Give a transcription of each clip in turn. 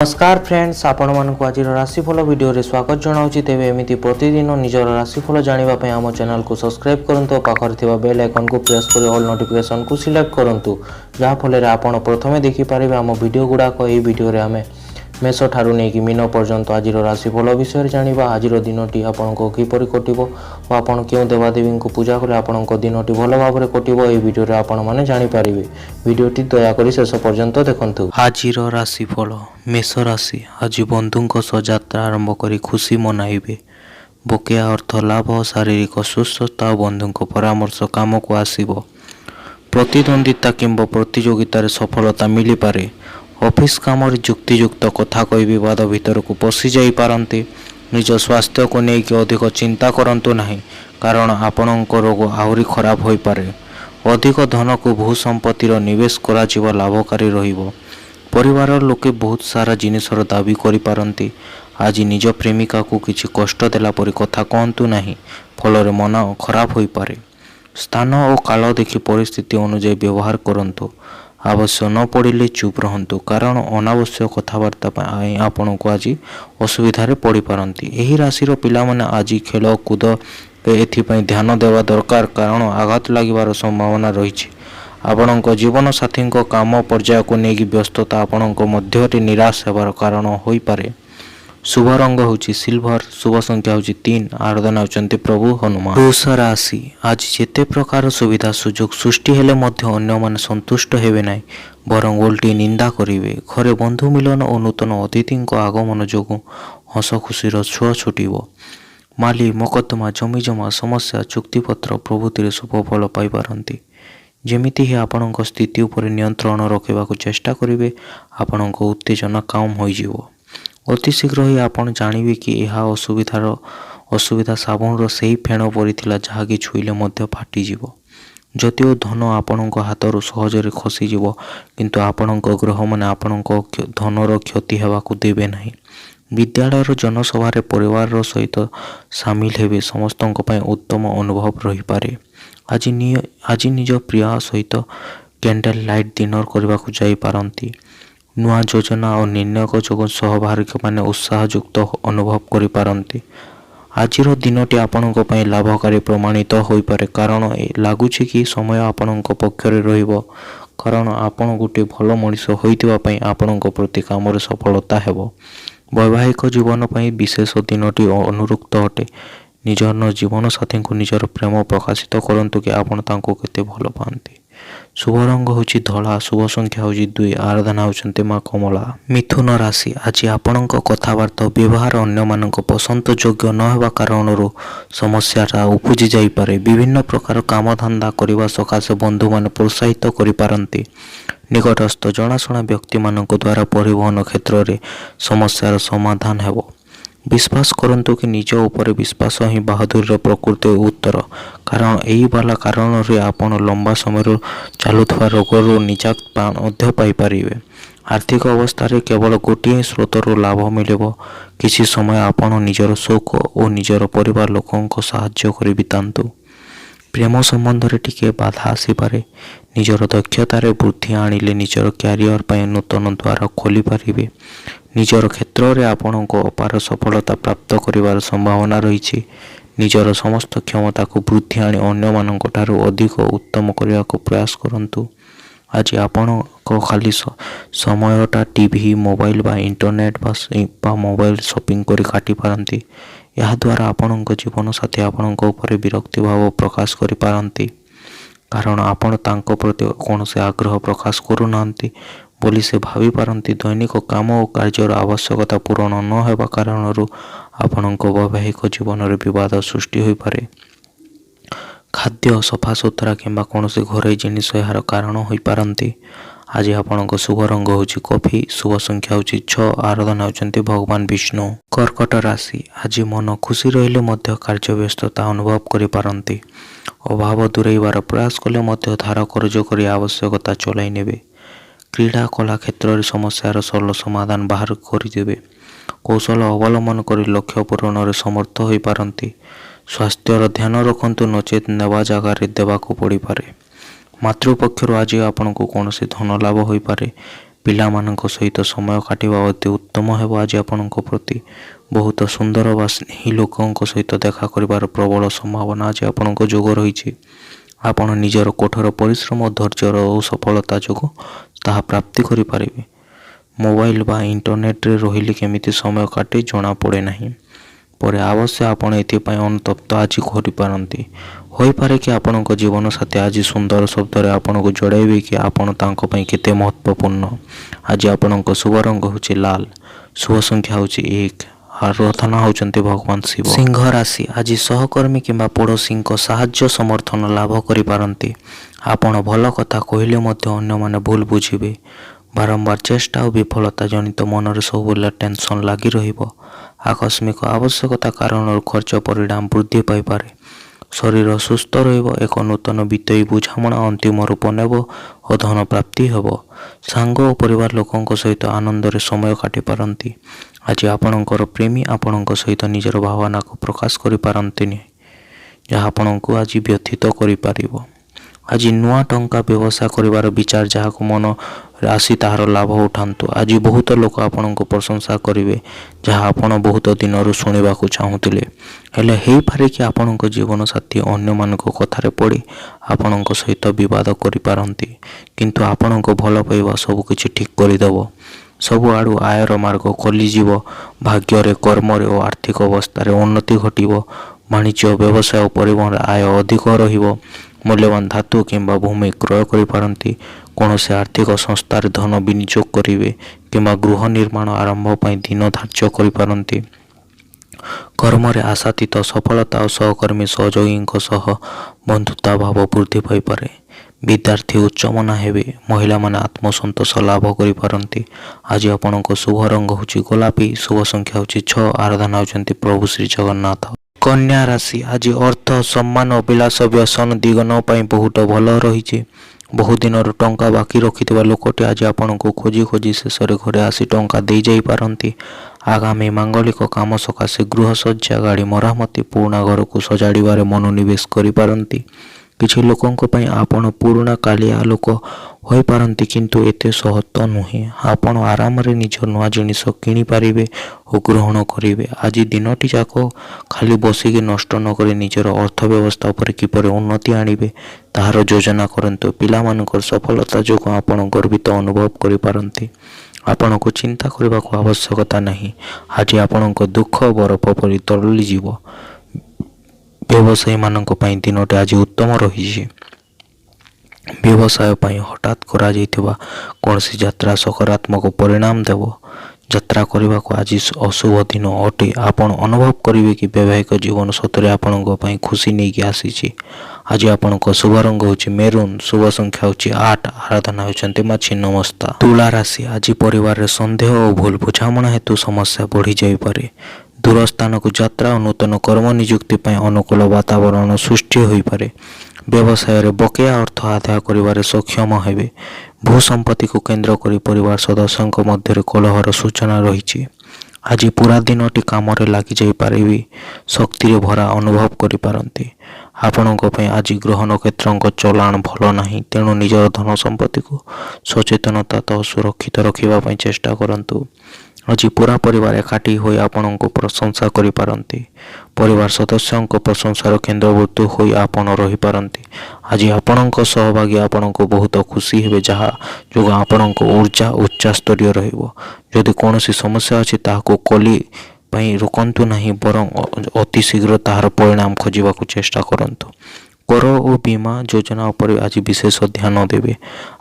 नमस्कार फ्रेंड्स, आपण मानक आज राशिफल वीडियो रे स्वागत जनाऊँ। तेरे एमती प्रतिदिन निजर राशिफल जानापी आम चैनल को सब्सक्राइब करूँ। पाखे बेल आइकन को प्रेस कर ऑल नोटिफिकेशन को सिलेक्ट करूँ, जहाँफल आप प्रथमे देखिपारे आम वीडियो गुड़ाक। यह वीडियो रे आम मेष ठारू नहीं मीन पर्यंत आज राशिफल विषय जाना। आज दिनटी आपको किपर कटो और आपड़ क्यों देवादेवी को पूजा कले आपण दिनटी भल भाव में कटो, यह वीडियो आपण मैंने जानीपारे। वीडियोटी दयाकोरी शेष पर्यंत देखूँ। आज राशिफल मेष राशि। आज बंधुों सह यात्रा आरंभ कर खुशी मनाइबे। बकेया अर्थ लाभ, शारीरिक सुस्थता, बंधुों परामर्श काम को आसीबो। प्रतिद्वंदिता किंबा प्रतियोगितार सफलता मिली पारे। ऑफिस काम युक्तियुक्त कथा कही विवाद भीतर को पशि जाई पारंती। निज स्वास्थ्य को लेकिन अधिक चिंता करंतु नहीं, कारण आपणक रोग आहरी खराब हो पारे। अधिक धन को भू संपत्तिर निवेश करा लाभकारी रहिबो। परिवार लोके बहुत सारा जिनिसर दाबी करि पारंती। आज निज प्रेमिका को किछि कष्ट देला परि कथा कहंतु नहीं, फल मन खराब हो पारे। स्थान और काल देखि परिस्थिति अनुଯାयी व्यवहार करंतु। आवश्यक न पड़े चुप रहंतु, कारण अनावश्यक कथबार्ता आपण को आज असुविधा पड़ पारंती। एही राशि पिला माने आज खेल कूद एथिपाई ध्यान देवा दरकार, कारण आघात लागिबार संभावना रही। आपणक जीवन साथी काम पर्याय को लेकिन व्यस्तता आपणक मध्य निराश होबार कारण हो पारे। शुभ रंग होची सिल्वर, शुभ संख्या होची 3, आराधना होचंती प्रभु हनुमान। वृष राशि। आज जेते प्रकार सुविधा सुजोग सृष्टि हेले मध्य अन्य माने संतुष्ट हेबे नाही, बरं उल्टी निंदा करिवे। घरे बंधु मिलन और नूतन अतिथि आगमन जोगु हस खुशीर छुआ छुटिबो। माली मकद्दमा जमीजमा समस्या चुक्तिपत्र प्रभृति शुभ फल पाई पारंती। जेमिति ही आपणक स्थिति उपर नियंत्रण रखा चेष्टा करेंगे, आपणक उत्तेजना कम हो। अति शीघ्र ही आपण जानिबे कि यह असुविधा साबुन से ही फेण पड़ता जहाँकि छुईले मध्य फाटिजिवो। जदिओ धन आपणक हाथर सहजरे खसीजिवो, किंतु आपणक ग्रह माने आपणक धनर क्षति हेबाकु देबे नहीं। विद्यालयर जनसभार परिवार सहित सामिल हेबे, समस्तों पय उत्तम अनुभव रही पारे। आज निज प्रिय सहित कैंडल लाइट डिनर करने को जाई पारंती। नुआ योजना और निर्णयक जो सहभागी माने उत्साहयुक्त अनुभव करि पारंती। आज दिनटी आपणक पय लाभकारी प्रमाणित हो पारे, कारण लगुच कि समय आपणक पक्षरे रहिबो, कारण आपण गोटे भल मनीष होइतिबा पय आपणक प्रति काम सफलता हेबो। वैवाहिक जीवन पय विशेष दिनटी अनुरुक्त अटे। निजर जीवन साथी को निजर प्रेम प्रकाशित करंतु कि आपण तांको केते भल पाती। शुभ रंग होची धला, शुभ संख्या होची 2, आराधना होचंते मां कमला। मिथुन राशि। आज आपणक कथबार्ता व्यवहार अन्य मानक पसंद योग्य न हेबा कारणरू समस्या उपजी जाई पारे। विभिन्न प्रकार काम धंदा करने सकाशे बंधु मान प्रोत्साहित करि पारंती। निकटस्थ जनाशुना व्यक्ति मानक द्वारा परिवहन क्षेत्र में समस्यार समाधान हेबो। विश्वास करंतु कि निज ऊपर विश्वास ही बहादुर प्रकृति उत्तर, कारण यही वाला कारण रे आपण लंबा समय चलुवा रोगर निजात पाई। आर्थिक अवस्था रे केवल गोटे स्रोतर लाभ मिले। किसी समय आपण निजर शौक और निजर परिवार लोकों साहाय्य कर बितांतु। प्रेम संबंध रे टिके बाधा आसी पारे। निजर दक्षतार वृद्धि आनिले निजर क्यारियर पर नूतन द्वार खोली पारिबे। निजर क्षेत्र में आपण को अपार सफलता प्राप्त करिवार संभावना रही। निजर समस्त क्षमता को वृद्धि आनी अन्य मानक ठारू अधिक उत्तम करने को प्रयास करंतु। आज आपण को खाली समयटा टीवी, मोबाइल बा इंटरनेट बा मोबाइल शॉपिंग करी काटी पारंती। यह द्वारा आपण जीवन साथी आपण ऊपर विरक्ति भाव प्रकाश करि पारंती, कारण आपण तांको प्रति कौन से आग्रह प्रकाश करू नांती बोली से भावी पारंती। दैनिक काम और कार्यर आवश्यकता पूरण न हेबा कारणरू आपणक वैवाहिक जीवन में विवाद सृष्टि हो पारे। खाद्य सफा सुतरा किंबा कौन से घरे जिनिस यार कारण हो पारंती। आज आपणक शुभ रंग होची कॉफी, शुभ संख्या होची 6, आराधना होचंती भगवान विष्णु। कर्कट राशि। आज मन खुशी रहिले मध्य कार्य व्यस्तता अनुभव करि पारंती। अभाव दूरेबार प्रयास कले मध्य धार कर्ज करी आवश्यकता चलाई नेबे। क्रीड़ा कला क्षेत्र में समस्यार सरल समाधान बाहर करदेवे। कौशल अवलंबन कर लक्ष्य पूरण में समर्थ हो पारंती। स्वास्थ्यर ध्यान रखंतु, नचेत नेवा जगार देवाक पड़ पारे। मातृपक्षर आज आपन को कौन से धन लाभ हो पारे। ପିଲାମାନଙ୍କ ସହିତ ସମୟ କାଟିବା ଅତି ଉତ୍ତମ ହେବ। ଆଜି ଆପଣଙ୍କ ପ୍ରତି ବହୁତ ସୁନ୍ଦର ବା ସ୍ନେହୀ ଲୋକଙ୍କ ସହିତ ଦେଖା କରିବାର ପ୍ରବଳ ସମ୍ଭାବନା ଆଜି ଆପଣଙ୍କ ଯୋଗ ରହିଛି। ଆପଣ ନିଜର କଠୋର ପରିଶ୍ରମ, ଧୈର୍ଯ୍ୟର ଓ ସଫଳତା ଯୋଗୁଁ ତାହା ପ୍ରାପ୍ତି କରିପାରିବେ। ମୋବାଇଲ ବା ଇଣ୍ଟରନେଟ୍ରେ ରହିଲେ କେମିତି ସମୟ କାଟେ ଜଣାପଡ଼େ ନାହିଁ। ପରେ ଅବଶ୍ୟ ଆପଣ ଏଥିପାଇଁ ଅନୁତପ୍ତ ଆଜି କରିପାରନ୍ତି। ହୋଇପାରେ କି ଆପଣଙ୍କ ଜୀବନସାଥୀ ଆଜି ସୁନ୍ଦର ଶବ୍ଦରେ ଆପଣଙ୍କୁ ଜଣାଇବେ କି ଆପଣ ତାଙ୍କ ପାଇଁ କେତେ ମହତ୍ତ୍ୱପୂର୍ଣ୍ଣ। ଆଜି ଆପଣଙ୍କ ଶୁଭ ରଙ୍ଗ ହେଉଛି ଲାଲ, ଶୁଭ ସଂଖ୍ୟା ହେଉଛି 1, ଆରାଧନା ହେଉଛନ୍ତି ଭଗବାନ ଶିବ। ସିଂହ ରାଶି ଆଜି ସହକର୍ମୀ କିମ୍ବା ପଡ଼ୋଶୀଙ୍କ ସାହାଯ୍ୟ ସମର୍ଥନ ଲାଭ କରିପାରନ୍ତି। ଆପଣ ଭଲ କଥା କହିଲେ ମଧ୍ୟ ଅନ୍ୟମାନେ ଭୁଲ ବୁଝିବେ। ବାରମ୍ବାର ଚେଷ୍ଟା ଓ ବିଫଳତା ଜନିତ ମନରେ ସବୁବେଳେ ଟେନସନ୍ ଲାଗି ରହିବ। ଆକସ୍ମିକ ଆବଶ୍ୟକତା କାରଣରୁ ଖର୍ଚ୍ଚ ପରିମାଣ ବୃଦ୍ଧି ପାଇପାରେ। ଶରୀର ସୁସ୍ଥ ରହିବ। ଏକ ନୂତନ ବିତ୍ତୀୟ ବୁଝାମଣା ଅନ୍ତିମ ରୂପ ନେବ ଓ ଧନ ପ୍ରାପ୍ତି ହେବ। ସାଙ୍ଗ ଓ ପରିବାର ଲୋକଙ୍କ ସହିତ ଆନନ୍ଦରେ ସମୟ କାଟିପାରନ୍ତି। ଆଜି ଆପଣଙ୍କର ପ୍ରେମୀ ଆପଣଙ୍କ ସହିତ ନିଜର ଭାବନାକୁ ପ୍ରକାଶ କରିପାରନ୍ତିନି, ଯାହା ଆପଣଙ୍କୁ ଆଜି ବ୍ୟଥିତ କରିପାରିବ। ଆଜି ନୂଆ ଟଙ୍କା ବ୍ୟବସାୟ କରିବାର ବିଚାର ଯାହାକୁ ମନରେ ଆସି ତାହାର ଲାଭ ଉଠାନ୍ତୁ। ଆଜି ବହୁତ ଲୋକ ଆପଣଙ୍କୁ ପ୍ରଶଂସା କରିବେ, ଯାହା ଆପଣ ବହୁତ ଦିନରୁ ଶୁଣିବାକୁ ଚାହୁଁଥିଲେ। ହେଲେ ହେଇପାରେ କି ଆପଣଙ୍କ ଜୀବନସାଥୀ ଅନ୍ୟମାନଙ୍କ କଥାରେ ପଡ଼ି ଆପଣଙ୍କ ସହିତ ବିବାଦ କରିପାରନ୍ତି। କିନ୍ତୁ ଆପଣଙ୍କ ଭଲ ପାଇବା ସବୁକିଛି ଠିକ୍ କରିଦେବ। ସବୁଆଡ଼ୁ ଆୟର ମାର୍ଗ ଖୋଲିଯିବ। ଭାଗ୍ୟରେ, କର୍ମରେ ଓ ଆର୍ଥିକ ଅବସ୍ଥାରେ ଉନ୍ନତି ଘଟିବ। ବାଣିଜ୍ୟ, ବ୍ୟବସାୟ ଓ ପରିବହନରେ ଆୟ ଅଧିକ ରହିବ। ମୂଲ୍ୟବାନ ଧାତୁ କିମ୍ବା ଭୂମି କ୍ରୟ କରିପାରନ୍ତି। କୌଣସି ଆର୍ଥିକ ସଂସ୍ଥାରେ ଧନ ବିନିଯୋଗ କରିବେ କିମ୍ବା ଗୃହ ନିର୍ମାଣ ଆରମ୍ଭ ପାଇଁ ଦିନ ଧାର୍ଯ୍ୟ କରିପାରନ୍ତି। କର୍ମରେ ଆଶାତୀତ ସଫଳତା ଓ ସହକର୍ମୀ ସହଯୋଗୀଙ୍କ ସହ ବନ୍ଧୁତା ଭାବ ବୃଦ୍ଧି ପାଇପାରେ। ବିଦ୍ୟାର୍ଥୀ ଉଚ୍ଚମନା ହେବେ। ମହିଳାମାନେ ଆତ୍ମସନ୍ତୋଷ ଲାଭ କରିପାରନ୍ତି। ଆଜି ଆପଣଙ୍କ ଶୁଭ ରଙ୍ଗ ହେଉଛି ଗୋଲାପୀ, ଶୁଭ ସଂଖ୍ୟା ହେଉଛି 6, ଆରାଧନା ହେଉଛନ୍ତି ପ୍ରଭୁ ଶ୍ରୀ ଜଗନ୍ନାଥ। କନ୍ୟା ରାଶି ଆଜି ଅର୍ଥ, ସମ୍ମାନ ଓ ବିଳାସ ବ୍ୟସନ ଦିଗନ ପାଇଁ ବହୁତ ଭଲ ରହିଛି। ବହୁଦିନରୁ ଟଙ୍କା ବାକି ରଖିଥିବା ଲୋକଟି ଆଜି ଆପଣଙ୍କୁ ଖୋଜି ଖୋଜି ଶେଷରେ ଘରେ ଆସି ଟଙ୍କା ଦେଇଯାଇପାରନ୍ତି। ଆଗାମୀ ମାଙ୍ଗଳିକ କାମ ସକାଶେ ଗୃହସଜ୍ଜା, ଗାଡ଼ି ମରାମତି, ପୁରୁଣା ଘରକୁ ସଜାଡ଼ିବାରେ ମନୋନିବେଶ କରିପାରନ୍ତି। କିଛି ଲୋକଙ୍କ ପାଇଁ ଆପଣ ପୁରୁଣା କାଳିଆ ଲୋକ ହୋଇପାରନ୍ତି, କିନ୍ତୁ ଏତେ ସହଜ ନୁହେଁ। ଆପଣ ଆରାମରେ ନିଜ ନୂଆ ଜିନିଷ କିଣିପାରିବେ ଓ ଗ୍ରହଣ କରିବେ। ଆଜି ଦିନଟି ଯାକ ଖାଲି ବସିକି ନଷ୍ଟ ନକରି ନିଜର ଅର୍ଥ ବ୍ୟବସ୍ଥା ଉପରେ କିପରି ଉନ୍ନତି ଆଣିବେ ତାହାର ଯୋଜନା କରନ୍ତୁ। ପିଲାମାନଙ୍କର ସଫଳତା ଯୋଗୁଁ ଆପଣ ଗର୍ବିତ ଅନୁଭବ କରିପାରନ୍ତି। ଆପଣଙ୍କୁ ଚିନ୍ତା କରିବାକୁ ଆବଶ୍ୟକତା ନାହିଁ। ଆଜି ଆପଣଙ୍କ ଦୁଃଖ ବରଫ ପରି ତରଳିଯିବ। ବ୍ୟବସାୟୀମାନଙ୍କ ପାଇଁ ଦିନଟି ଆଜି ଉତ୍ତମ ରହିଛି। ବ୍ୟବସାୟ ପାଇଁ ହଠାତ୍ କରାଯାଇଥିବା କୌଣସି ଯାତ୍ରା ସକାରାତ୍ମକ ପରିଣାମ ଦେବ। ଯାତ୍ରା କରିବାକୁ ଆଜି ଅଶୁଭ ଦିନ ଅଟେ। ଆପଣ ଅନୁଭବ କରିବେ କି ବୈବାହିକ ଜୀବନ ସତରେ ଆପଣଙ୍କ ପାଇଁ ଖୁସି ନେଇକି ଆସିଛି। ଆଜି ଆପଣଙ୍କ ଶୁଭ ରଙ୍ଗ ହେଉଛି ମେରୁନ୍, ଶୁଭ ସଂଖ୍ୟା ହେଉଛି 8, ଆରାଧନା ହେଉଛନ୍ତି ମା ଛିନ୍ନମସ୍ତା। ତୁଳା ରାଶି ଆଜି ପରିବାରରେ ସନ୍ଦେହ ଓ ଭୁଲ ବୁଝାମଣା ହେତୁ ସମସ୍ୟା ବଢ଼ିଯାଇପାରେ। ଦୂର ସ୍ଥାନକୁ ଯାତ୍ରା ଓ ନୂତନ କର୍ମ ନିଯୁକ୍ତି ପାଇଁ ଅନୁକୂଳ ବାତାବରଣ ସୃଷ୍ଟି ହୋଇପାରେ। ବ୍ୟବସାୟରେ ବକେୟା ଅର୍ଥ ଆଦାୟ କରିବାରେ ସକ୍ଷମ ହେବେ। ଭୂ ସମ୍ପତ୍ତିକୁ କେନ୍ଦ୍ର କରି ପରିବାର ସଦସ୍ୟଙ୍କ ମଧ୍ୟରେ କଳହର ସୂଚନା ରହିଛି। ଆଜି ପୁରା ଦିନଟି କାମରେ ଲାଗିଯାଇପାରିବେ। ଶକ୍ତିରେ ଭରା ଅନୁଭବ କରିପାରନ୍ତି। ଆପଣଙ୍କ ପାଇଁ ଆଜି ଗ୍ରହ ନକ୍ଷତ୍ରଙ୍କ ଚଲାଣ ଭଲ ନାହିଁ, ତେଣୁ ନିଜର ଧନ ସମ୍ପତ୍ତିକୁ ସଚେତନତା ସହ ସୁରକ୍ଷିତ ରଖିବା ପାଇଁ ଚେଷ୍ଟା କରନ୍ତୁ। ଆଜି ପୁରା ପରିବାର ଏକାଠି ହୋଇ ଆପଣଙ୍କୁ ପ୍ରଶଂସା କରିପାରନ୍ତି। ପରିବାର ସଦସ୍ୟଙ୍କ ପ୍ରଶଂସାର କେନ୍ଦ୍ରବର୍ତ୍ତୀ ହୋଇ ଆପଣ ରହିପାରନ୍ତି। ଆଜି ଆପଣଙ୍କ ସହଭାଗୀ ଆପଣଙ୍କୁ ବହୁତ ଖୁସି ହେବେ, ଯାହା ଯୋଗୁଁ ଆପଣଙ୍କ ଊର୍ଜା ଉଚ୍ଚସ୍ତରୀୟ ରହିବ। ଯଦି କୌଣସି ସମସ୍ୟା ଅଛି ତାହାକୁ କଲି ପାଇଁ ରୋକନ୍ତୁ ନାହିଁ, ବରଂ ଅତି ଶୀଘ୍ର ତାହାର ପରିଣାମ ଖୋଜିବାକୁ ଚେଷ୍ଟା କରନ୍ତୁ। କର ଓ ବୀମା ଯୋଜନା ଉପରେ ଆଜି ବିଶେଷ ଧ୍ୟାନ ଦେବେ।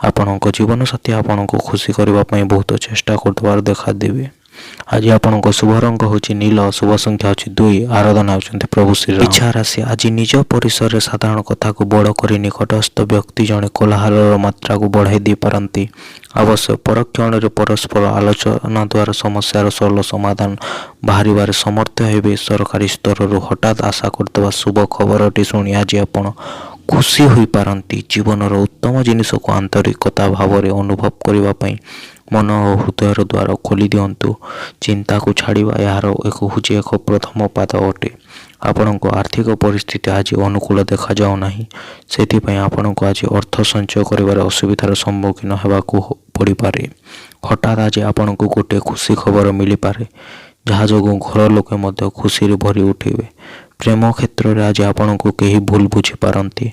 ଆପଣଙ୍କ ଜୀବନସାଥୀ ଆପଣଙ୍କୁ ଖୁସି କରିବା ପାଇଁ ବହୁତ ଚେଷ୍ଟା କରୁଥିବାର ଦେଖାଦେବେ। ଆଜି ଆପଣଙ୍କ ଶୁଭ ରଙ୍ଗ ହେଉଛି ନୀଳ, ଶୁଭ ସଂଖ୍ୟା ହେଉଛି 2, ଆରାଧନା ହେଉଛନ୍ତି ପ୍ରଭୁ ଶ୍ରୀରାମ। ଇଚ୍ଛା ରାଶି ଆଜି ନିଜ ପରିସରରେ ସାଧାରଣ କଥାକୁ ବଡ଼ କରି ନିକଟସ୍ଥ ବ୍ୟକ୍ତି ଜଣେ କୋଲାହଲର ମାତ୍ରାକୁ ବଢ଼ାଇ ଦେଇପାରନ୍ତି। ଅବଶ୍ୟ ପରକ୍ଷଣରେ ପରସ୍ପର ଆଲୋଚନା ଦ୍ୱାରା ସମସ୍ୟାର ସରଳ ସମାଧାନ ବାହାରିବାରେ ସମର୍ଥ ହେବେ। ସରକାରୀ ସ୍ତରରୁ ହଠାତ୍ ଆଶା କରୁଥିବା ଶୁଭ ଖବରଟି ଶୁଣି ଆଜି ଆପଣ ଖୁସି ହୋଇପାରନ୍ତି। ଜୀବନର ଉତ୍ତମ ଜିନିଷକୁ ଆନ୍ତରିକତା ଭାବରେ ଅନୁଭବ କରିବା ପାଇଁ ମନ ଓ ହୃଦୟର ଦ୍ୱାର ଖୋଲି ଦିଅନ୍ତୁ। ଚିନ୍ତାକୁ ଛାଡ଼ିବା ଏହାର ହେଉଛି ଏକ ପ୍ରଥମ ପାଦ ଅଟେ। ଆପଣଙ୍କ ଆର୍ଥିକ ପରିସ୍ଥିତି ଆଜି ଅନୁକୂଳ ଦେଖାଯାଉ ନାହିଁ। ସେଥିପାଇଁ ଆପଣଙ୍କୁ ଆଜି ଅର୍ଥ ସଞ୍ଚୟ କରିବାରେ ଅସୁବିଧାର ସମ୍ମୁଖୀନ ହେବାକୁ ପଡ଼ିପାରେ। ହଠାତ୍ ଆଜି ଆପଣଙ୍କୁ ଗୋଟିଏ ଖୁସି ଖବର ମିଳିପାରେ, ଯାହା ଯୋଗୁଁ ଘର ଲୋକେ ମଧ୍ୟ ଖୁସିରେ ଭରି ଉଠିବେ। ପ୍ରେମ କ୍ଷେତ୍ରରେ ଆଜି ଆପଣଙ୍କୁ କେହି ଭୁଲ ବୁଝିପାରନ୍ତି।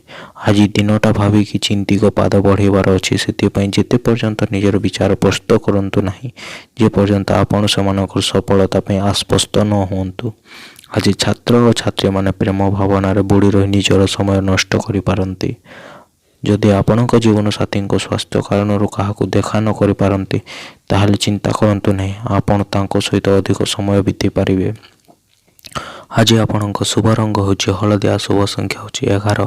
ଆଜି ଦିନଟା ଭାବିକି ଚିନ୍ତିକ ପାଦ ବଢ଼ାଇବାର ଅଛି। ସେଥିପାଇଁ ଯେତେ ପର୍ଯ୍ୟନ୍ତ ନିଜର ବିଚାର ପ୍ରସ୍ତୁତ କରନ୍ତୁ ନାହିଁ, ଯେ ପର୍ଯ୍ୟନ୍ତ ଆପଣ ସେମାନଙ୍କର ସଫଳତା ପାଇଁ ଆଶ୍ୱସ୍ତ ନ ହୁଅନ୍ତୁ। ଆଜି ଛାତ୍ର ଓ ଛାତ୍ରୀମାନେ ପ୍ରେମ ଭାବନାରେ ବୁଡ଼ି ରହି ନିଜର ସମୟ ନଷ୍ଟ କରିପାରନ୍ତି। ଯଦି ଆପଣଙ୍କ ଜୀବନସାଥୀଙ୍କ ସ୍ୱାସ୍ଥ୍ୟ କାରଣରୁ କାହାକୁ ଦେଖା ନ କରିପାରନ୍ତି, ତାହେଲେ ଚିନ୍ତା କରନ୍ତୁ ନାହିଁ, ଆପଣ ତାଙ୍କ ସହିତ ଅଧିକ ସମୟ ବିତାଇ ପାରିବେ। ଆଜି ଆପଣଙ୍କ ଶୁଭ ରଙ୍ଗ ହେଉଛି ହଳଦିଆ, ଶୁଭ ସଂଖ୍ୟା ହେଉଛି 11,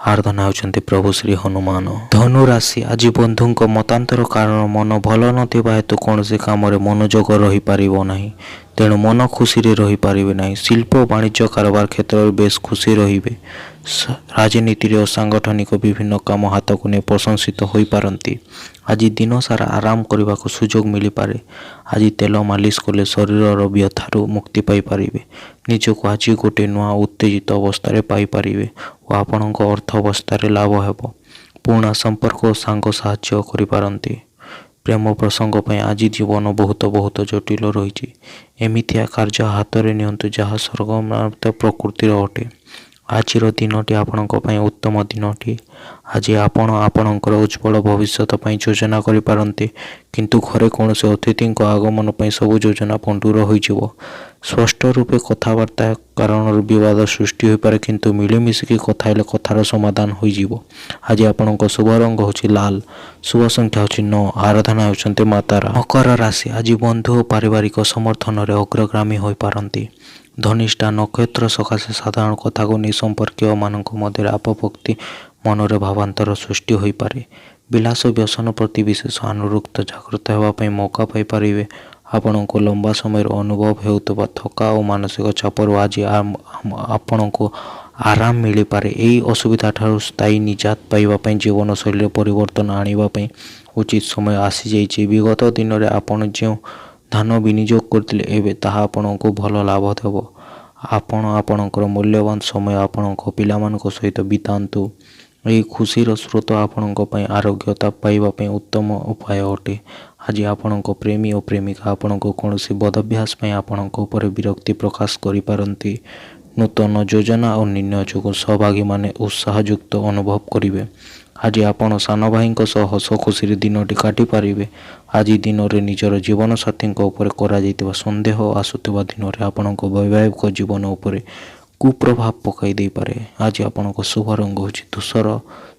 ଆରାଧନା ହେଉଛନ୍ତି ପ୍ରଭୁ ଶ୍ରୀ ହନୁମାନ। ଧନୁ ରାଶି, ଆଜି ବନ୍ଧୁଙ୍କ ମତାନ୍ତର କାରଣ ମନ ଭଲ ନଥିବା ହେତୁ କୌଣସି କାମରେ ମନୋଯୋଗ ରହିପାରିବ ନାହିଁ, ତେଣୁ ମନ ଖୁସିରେ ରହିପାରିବେ ନାହିଁ। ଶିଳ୍ପ ବାଣିଜ୍ୟ କାରବାର କ୍ଷେତ୍ରରେ ବେଶ୍ ଖୁସି ରହିବେ। ରାଜନୀତିରେ ଓ ସାଂଗଠନିକ ବିଭିନ୍ନ କାମ ହାତକୁ ନେଇ ପ୍ରଶଂସିତ ହୋଇପାରନ୍ତି। ଆଜି ଦିନ ସାରା ଆରାମ କରିବାକୁ ସୁଯୋଗ ମିଳିପାରେ। ଆଜି ତେଲ ମାଲିସ କଲେ ଶରୀରର ବ୍ୟଥାରୁ ମୁକ୍ତି ପାଇପାରିବେ। ନିଜକୁ ଆଜି ଗୋଟିଏ ନୂଆ ଉତ୍ତେଜିତ ଅବସ୍ଥାରେ ପାଇପାରିବେ ଓ ଆପଣଙ୍କ ଅର୍ଥ ଅବସ୍ଥାରେ ଲାଭ ହେବ। ପୁରୁଣା ସମ୍ପର୍କ ଓ ସାଙ୍ଗ ସାହାଯ୍ୟ କରିପାରନ୍ତି। ପ୍ରେମ ପ୍ରସଙ୍ଗ ପାଇଁ ଆଜି ଜୀବନ ବହୁତ ଜଟିଳ ରହିଛି। ଏମିତିଆ କାର୍ଯ୍ୟ ହାତରେ ନିଅନ୍ତୁ ଯାହା ସ୍ୱର୍ଗମାତ ପ୍ରକୃତିର ଅଟେ। ଆଜିର ଦିନଟି ଆପଣଙ୍କ ପାଇଁ ଉତ୍ତମ ଦିନଟି। ଆଜି ଆପଣ ଆପଣଙ୍କର ଉଜ୍ଜ୍ୱଳ ଭବିଷ୍ୟତ ପାଇଁ ଯୋଜନା କରିପାରନ୍ତି, କିନ୍ତୁ ଘରେ କୌଣସି ଅତିଥିଙ୍କ ଆଗମନ ପାଇଁ ସବୁ ଯୋଜନା ପଣ୍ଡୁର ହୋଇଯିବ। ସ୍ପଷ୍ଟ ରୂପେ କଥାବାର୍ତ୍ତା କାରଣରୁ ବିବାଦ ସୃଷ୍ଟି ହୋଇପାରେ, କିନ୍ତୁ ମିଳିମିଶିକି କଥା ହେଲେ କଥାର ସମାଧାନ ହୋଇଯିବ। ଆଜି ଆପଣଙ୍କ ଶୁଭ ରଙ୍ଗ ହେଉଛି ଲାଲ, ଶୁଭ ସଂଖ୍ୟା ହେଉଛି 9, ଆରାଧନା ହେଉଛନ୍ତି ମା ତାରା। ମକର ରାଶି, ଆଜି ବନ୍ଧୁ ଓ ପାରିବାରିକ ସମର୍ଥନରେ ଅଗ୍ରଗାମୀ ହୋଇପାରନ୍ତି। ଧନିଷ୍ଠା ନକ୍ଷତ୍ର ସକାଶେ ସାଧାରଣ କଥାକୁ ନେଇ ସମ୍ପର୍କୀୟମାନଙ୍କ ମଧ୍ୟରେ ଆପତ୍ତି ମନରେ ଭାବାନ୍ତର ସୃଷ୍ଟି ହୋଇପାରେ। ବିଳାସ ବ୍ୟସନ ପ୍ରତି ବିଶେଷ ଅନୁରକ୍ତ ଜାଗ୍ରତ ହେବା ପାଇଁ ମୌକା ପାଇପାରିବେ। ଆପଣଙ୍କୁ ଲମ୍ବା ସମୟରୁ ଅନୁଭବ ହେଉଥିବା ଥକା ଓ ମାନସିକ ଚାପରୁ ଆଜି ଆପଣଙ୍କୁ ଆରାମ ମିଳିପାରେ। ଏହି ଅସୁବିଧାଠାରୁ ସ୍ଥାୟୀ ନିଜାତ ପାଇବା ପାଇଁ ଜୀବନଶୈଳୀରେ ପରିବର୍ତ୍ତନ ଆଣିବା ପାଇଁ ଉଚିତ ସମୟ ଆସିଯାଇଛି। ବିଗତ ଦିନରେ ଆପଣ ଯେଉଁ ଧନ ବିନିଯୋଗ କରିଥିଲେ, ଏବେ ତାହା ଆପଣଙ୍କୁ ଭଲ ଲାଭ ଦେବ। ଆପଣ ଆପଣଙ୍କର ମୂଲ୍ୟବାନ ସମୟ ଆପଣଙ୍କ ପିଲାମାନଙ୍କ ସହିତ ବିତାନ୍ତୁ। ଏହି ଖୁସିର ସ୍ରୋତ ଆପଣଙ୍କ ପାଇଁ ଆରୋଗ୍ୟତା ପାଇବା ପାଇଁ ଉତ୍ତମ ଉପାୟ ଅଟେ। ଆଜି ଆପଣଙ୍କ ପ୍ରେମୀ ଓ ପ୍ରେମିକା ଆପଣଙ୍କ କୌଣସି ବଦଭ୍ୟାସ ପାଇଁ ଆପଣଙ୍କ ଉପରେ ବିରକ୍ତି ପ୍ରକାଶ କରିପାରନ୍ତି। ନୂତନ ଯୋଜନା ଓ ନିର୍ଣ୍ଣୟ ଯୋଗୁଁ ସହଭାଗୀମାନେ ଉତ୍ସାହଯୁକ୍ତ ଅନୁଭବ କରିବେ। ଆଜି ଆପଣ ସାନ ଭାଇଙ୍କ ସହ ହସ ଖୁସିରେ ଦିନଟି କାଟିପାରିବେ। ଆଜି ଦିନରେ ନିଜର ଜୀବନସାଥୀଙ୍କ ଉପରେ କରାଯାଇଥିବା ସନ୍ଦେହ ଆସୁଥିବା ଦିନରେ ଆପଣଙ୍କ ବୈବାହିକ ଜୀବନ ଉପରେ କୁପ୍ରଭାବ ପକାଇ ଦେଇପାରେ। ଆଜି ଆପଣଙ୍କ ଶୁଭ ରଙ୍ଗ ହେଉଛି ଧୂସର,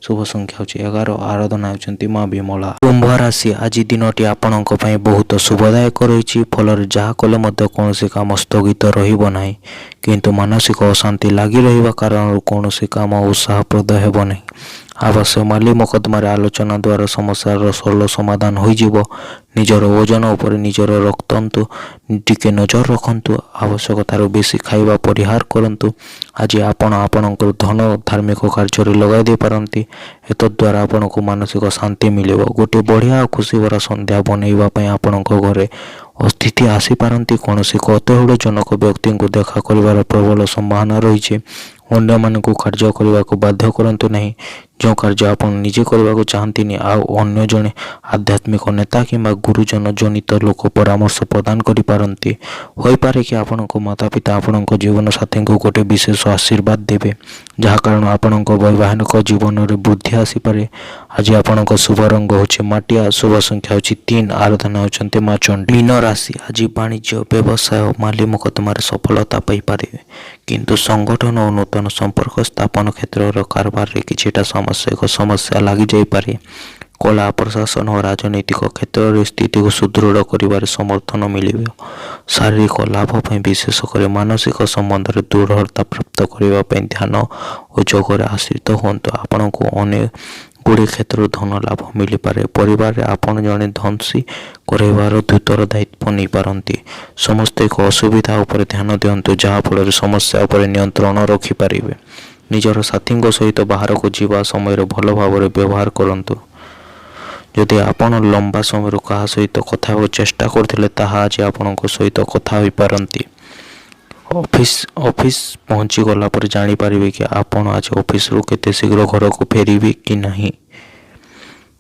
ଶୁଭ ସଂଖ୍ୟା ହେଉଛି 11, ଆରାଧନା ହେଉଛନ୍ତି ମା ବିମଳା। କୁମ୍ଭ ରାଶି, ଆଜି ଦିନଟି ଆପଣଙ୍କ ପାଇଁ ବହୁତ ଶୁଭଦାୟକ ରହିଛି। ଫଳରେ ଯାହା କଲେ ମଧ୍ୟ କୌଣସି କାମ ସ୍ଥଗିତ ରହିବ ନାହିଁ, କିନ୍ତୁ ମାନସିକ ଅଶାନ୍ତି ଲାଗି ରହିବା କାରଣରୁ କୌଣସି କାମ ଉତ୍ସାହପ୍ରଦ ହେବ ନାହିଁ। ଆବଶ୍ୟକ ମାଲି ମକଦ୍ଦମାରେ ଆଲୋଚନା ଦ୍ୱାରା ସମସ୍ୟାର ସରଳ ସମାଧାନ ହୋଇଯିବ। ନିଜର ଓଜନ ଉପରେ ନିଜର ରଖନ୍ତୁ, ଟିକେ ନଜର ରଖନ୍ତୁ। ଆବଶ୍ୟକତାରୁ ବେଶୀ ଖାଇବା ପରିହାର କରନ୍ତୁ। ଆଜି ଆପଣ ଆପଣଙ୍କର ଧନ ଧାର୍ମିକ କାର୍ଯ୍ୟରେ ଲଗାଇ ଦେଇପାରନ୍ତି। ଏତଦ୍ୱାରା ଆପଣଙ୍କୁ ମାନସିକ ଶାନ୍ତି ମିଳିବ। ଗୋଟିଏ ବଢ଼ିଆ ଓ ଖୁସିଭରା ସନ୍ଧ୍ୟା ବନେଇବା ପାଇଁ ଆପଣଙ୍କ ଘରେ ଅତିଥି ଆସିପାରନ୍ତି। କୌଣସି କୌତୂହଳଜନକ ବ୍ୟକ୍ତିଙ୍କୁ ଦେଖା କରିବାର ପ୍ରବଳ ସମ୍ଭାବନା ରହିଛି। ଅନ୍ୟମାନଙ୍କୁ କାର୍ଯ୍ୟ କରିବାକୁ ବାଧ୍ୟ କରନ୍ତୁ ନାହିଁ। ଯେଉଁ କାର୍ଯ୍ୟ ଆପଣ ନିଜେ କରିବାକୁ ଚାହାନ୍ତିନି, ଆଉ ଅନ୍ୟ ଜଣେ ଆଧ୍ୟାତ୍ମିକ ନେତା କିମ୍ବା ଗୁରୁଜନ ଜନିତ ଲୋକ ପରାମର୍ଶ ପ୍ରଦାନ କରିପାରନ୍ତି। ହୋଇପାରେ କି ଆପଣଙ୍କ ମାତାପିତା ଆପଣଙ୍କ ଜୀବନସାଥୀଙ୍କୁ ଗୋଟିଏ ବିଶେଷ ଆଶୀର୍ବାଦ ଦେବେ, ଯାହା କାରଣ ଆପଣଙ୍କ ବୈବାହିକ ଜୀବନରେ ବୃଦ୍ଧି ଆସିପାରେ। ଆଜି ଆପଣଙ୍କ ଶୁଭ ରଙ୍ଗ ହେଉଛି ମାଟିଆ, ଶୁଭ ସଂଖ୍ୟା ହେଉଛି 3, ଆରାଧନା ହେଉଛନ୍ତି ମା ଚଣ୍ଡୀ। ମୀନ ରାଶି, ଆଜି ବାଣିଜ୍ୟ, ବ୍ୟବସାୟ ଓ ମାଲି ମକଦ୍ଦମାରେ ସଫଳତା ପାଇପାରିବେ, କିନ୍ତୁ ସଂଗଠନ ଓ ନୂତନ ସମ୍ପର୍କ ସ୍ଥାପନ କ୍ଷେତ୍ରର କାରବାରରେ କିଛିଟା ସମସ୍ୟା ଲାଗିଯାଇପାରେ। କଳା, ପ୍ରଶାସନ ଓ ରାଜନୈତିକ କ୍ଷେତ୍ରରେ ସ୍ଥିତିକୁ ସୁଦୃଢ଼ କରିବାରେ ସମର୍ଥନ ମିଳିବ। ଶାରୀରିକ ଲାଭ ପାଇଁ ବିଶେଷ କରି ମାନସିକ ସମ୍ବନ୍ଧରେ ଦୃଢ଼ତା ପ୍ରାପ୍ତ କରିବା ପାଇଁ ଧ୍ୟାନ ଓ ଯୋଗରେ ଆଶ୍ରିତ ହୁଅନ୍ତୁ। ଆପଣଙ୍କୁ ଅନେକ ଗୁଡ଼ିଏ କ୍ଷେତ୍ରରୁ ଧନ ଲାଭ ମିଳିପାରେ। ପରିବାରରେ ଆପଣ ଜଣେ ଧନସି କରାଇବାର ଦୂତର ଦାୟିତ୍ୱ ନେଇପାରନ୍ତି। ସମସ୍ତଙ୍କ ଅସୁବିଧା ଉପରେ ଧ୍ୟାନ ଦିଅନ୍ତୁ, ଯାହାଫଳରେ ସମସ୍ୟା ଉପରେ ନିୟନ୍ତ୍ରଣ ରଖିପାରିବେ। ନିଜର ସାଥୀଙ୍କ ସହିତ ବାହାରକୁ ଯିବା ସମୟରେ ଭଲ ଭାବରେ ବ୍ୟବହାର କରନ୍ତୁ। ଯଦି ଆପଣ ଲମ୍ବା ସମୟରୁ କାହା ସହିତ କଥା ହେବାକୁ ଚେଷ୍ଟା କରୁଥିଲେ, ତାହା ଆଜି ଆପଣଙ୍କ ସହିତ କଥା ହୋଇପାରନ୍ତି। ଅଫିସ୍ ପହଞ୍ଚି ଗଲା ପରେ ଜାଣିପାରିବେ କି ଆପଣ ଆଜି ଅଫିସରୁ କେତେ ଶୀଘ୍ର ଘରକୁ ଫେରିବେ କି ନାହିଁ।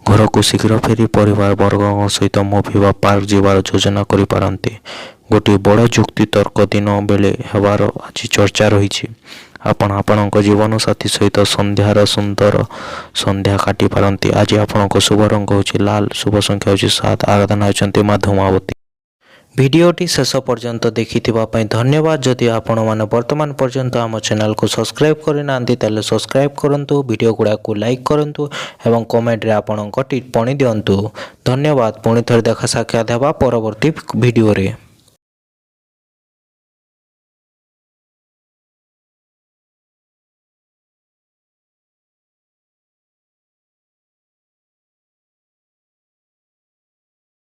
ଘରକୁ ଶୀଘ୍ର ଫେରି ପରିବାର ବର୍ଗଙ୍କ ସହିତ ମୁଭି ବା ପାର୍କ ଯିବାର ଯୋଜନା କରିପାରନ୍ତି। ଗୋଟିଏ ବଡ଼ ଯୁକ୍ତି ତର୍କ ଦିନ ବେଳେ ହେବାର ଆଜି ଚର୍ଚ୍ଚା ରହିଛି। ଆପଣ ଆପଣଙ୍କ ଜୀବନସାଥୀ ସହିତ ସନ୍ଧ୍ୟାର ସୁନ୍ଦର ସନ୍ଧ୍ୟା କାଟିପାରନ୍ତି। ଆଜି ଆପଣଙ୍କ ଶୁଭ ରଙ୍ଗ ହେଉଛି ଲାଲ, ଶୁଭ ସଂଖ୍ୟା ହେଉଛି 7, ଆରାଧନା ହେଉଛନ୍ତି ମା ଧୂମାବତୀ। ଭିଡ଼ିଓଟି ଶେଷ ପର୍ଯ୍ୟନ୍ତ ଦେଖିଥିବା ପାଇଁ ଧନ୍ୟବାଦ। ଯଦି ଆପଣମାନେ ବର୍ତ୍ତମାନ ପର୍ଯ୍ୟନ୍ତ ଆମ ଚ୍ୟାନେଲକୁ ସବସ୍କ୍ରାଇବ୍ କରିନାହାନ୍ତି ତାହେଲେ ସବସ୍କ୍ରାଇବ୍ କରନ୍ତୁ, ଭିଡ଼ିଓ ଗୁଡ଼ାକୁ ଲାଇକ୍ କରନ୍ତୁ ଏବଂ କମେଣ୍ଟରେ ଆପଣଙ୍କ ଟିପ୍ପଣୀ ଦିଅନ୍ତୁ। ଧନ୍ୟବାଦ। ପୁଣି ଥରେ ଦେଖା ସାକ୍ଷାତ ହେବା ପରବର୍ତ୍ତୀ ଭିଡ଼ିଓରେ।